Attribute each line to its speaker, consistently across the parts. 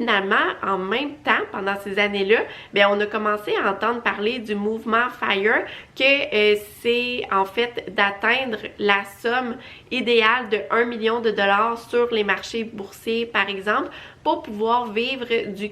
Speaker 1: finalement, en même temps, pendant ces années-là, bien, on a commencé à entendre parler du mouvement FIRE, que c'est en fait d'atteindre la somme idéale de 1 million de dollars sur les marchés boursiers, par exemple, pour pouvoir vivre du 4%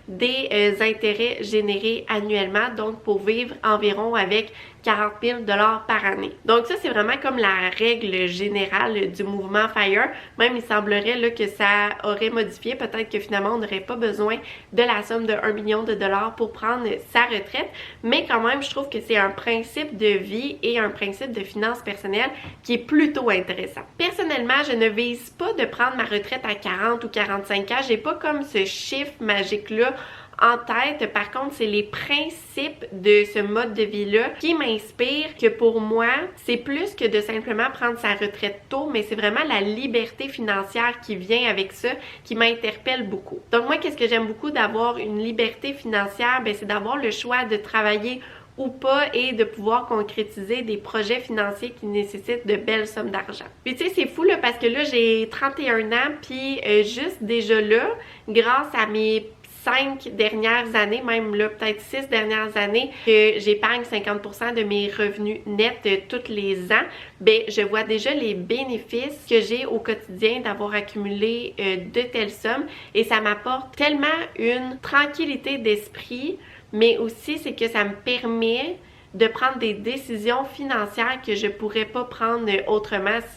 Speaker 1: des intérêts générés annuellement, donc pour vivre environ avec 40 000 $ par année. Donc ça, c'est vraiment comme la règle générale du mouvement FIRE. Même, il semblerait là, que ça aurait modifié. Peut-être que finalement, on n'aurait pas besoin de la somme de 1 million de dollars pour prendre sa retraite. Mais quand même, je trouve que c'est un principe de vie et un principe de finances personnelles qui est plutôt intéressant. Personnellement, je ne vise pas de prendre ma retraite à 40 ou 45 ans. J'ai pas comme ce chiffre magique-là en tête. Par contre, c'est les principes de ce mode de vie-là qui m'inspirent, que pour moi, c'est plus que de simplement prendre sa retraite tôt, mais c'est vraiment la liberté financière qui vient avec ça qui m'interpelle beaucoup. Donc moi, qu'est-ce que j'aime beaucoup d'avoir une liberté financière? Ben, c'est d'avoir le choix de travailler ou pas et de pouvoir concrétiser des projets financiers qui nécessitent de belles sommes d'argent. Puis tu sais, c'est fou là parce que là, j'ai 31 ans puis juste déjà là, grâce à mes 5 dernières années, même là peut-être 6 dernières années, que j'épargne 50% de mes revenus nets tous les ans, ben je vois déjà les bénéfices que j'ai au quotidien d'avoir accumulé de telles sommes et ça m'apporte tellement une tranquillité d'esprit, mais aussi c'est que ça me permet de prendre des décisions financières que je pourrais pas prendre autrement si